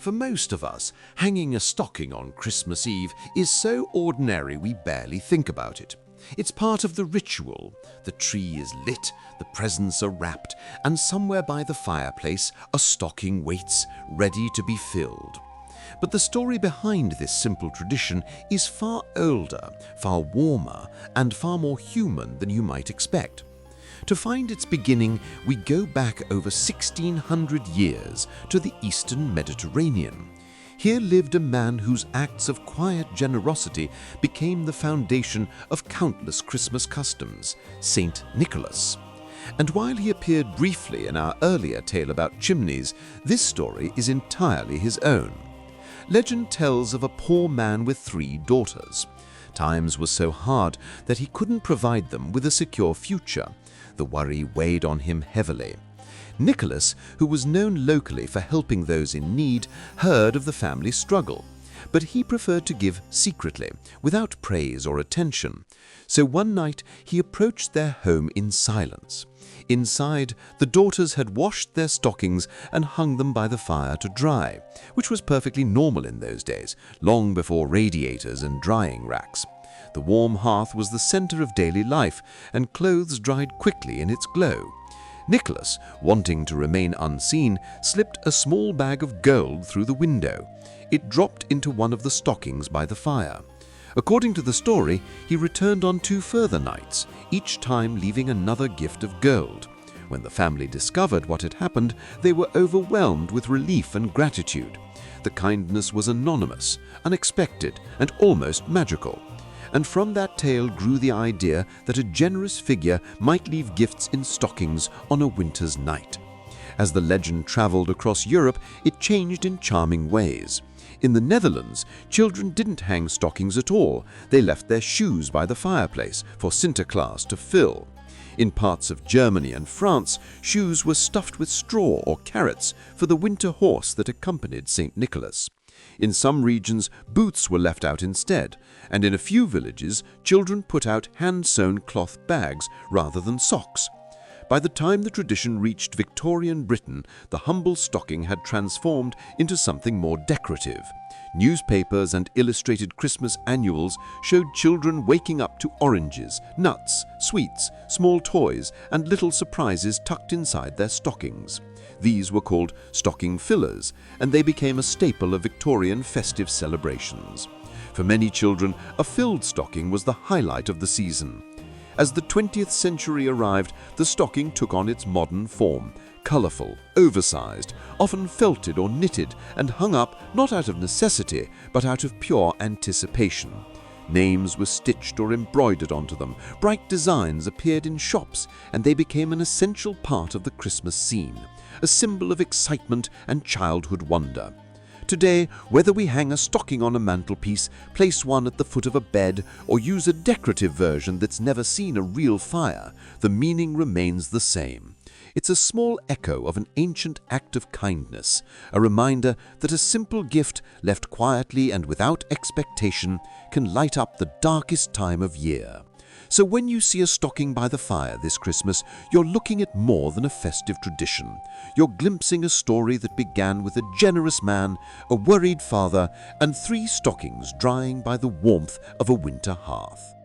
For most of us, hanging a stocking on Christmas Eve is so ordinary we barely think about it. It's part of the ritual. The tree is lit, the presents are wrapped, and somewhere by the fireplace a stocking waits, ready to be filled. But the story behind this simple tradition is far older, far warmer, and far more human than you might expect. To find its beginning, we go back over 1600 years to the Eastern Mediterranean. Here lived a man whose acts of quiet generosity became the foundation of countless Christmas customs, Saint Nicholas. And while he appeared briefly in our earlier tale about chimneys, this story is entirely his own. Legend tells of a poor man with 3 daughters. Times were so hard that he couldn't provide them with a secure future. The worry weighed on him heavily. Nicholas, who was known locally for helping those in need, heard of the family's struggle. But he preferred to give secretly, without praise or attention. So one night he approached their home in silence. Inside, the daughters had washed their stockings and hung them by the fire to dry, which was perfectly normal in those days, long before radiators and drying racks. The warm hearth was the center of daily life, and clothes dried quickly in its glow. Nicholas, wanting to remain unseen, slipped a small bag of gold through the window. It dropped into one of the stockings by the fire. According to the story, he returned on 2 further nights, each time leaving another gift of gold. When the family discovered what had happened, they were overwhelmed with relief and gratitude. The kindness was anonymous, unexpected, and almost magical. And from that tale grew the idea that a generous figure might leave gifts in stockings on a winter's night. As the legend traveled across Europe, it changed in charming ways. In the Netherlands, children didn't hang stockings at all. They left their shoes by the fireplace for Sinterklaas to fill. In parts of Germany and France, shoes were stuffed with straw or carrots for the winter horse that accompanied St. Nicholas. In some regions, boots were left out instead, and in a few villages, children put out hand-sewn cloth bags rather than socks. By the time the tradition reached Victorian Britain, the humble stocking had transformed into something more decorative. Newspapers and illustrated Christmas annuals showed children waking up to oranges, nuts, sweets, small toys, and little surprises tucked inside their stockings. These were called stocking fillers, and they became a staple of Victorian festive celebrations. For many children, a filled stocking was the highlight of the season. As the 20th century arrived, the stocking took on its modern form, colorful, oversized, often felted or knitted, and hung up not out of necessity, but out of pure anticipation. Names were stitched or embroidered onto them, bright designs appeared in shops, and they became an essential part of the Christmas scene, a symbol of excitement and childhood wonder. Today, whether we hang a stocking on a mantelpiece, place one at the foot of a bed, or use a decorative version that's never seen a real fire, the meaning remains the same. It's a small echo of an ancient act of kindness, a reminder that a simple gift left quietly and without expectation can light up the darkest time of year. So when you see a stocking by the fire this Christmas, you're looking at more than a festive tradition. You're glimpsing a story that began with a generous man, a worried father, and 3 stockings drying by the warmth of a winter hearth.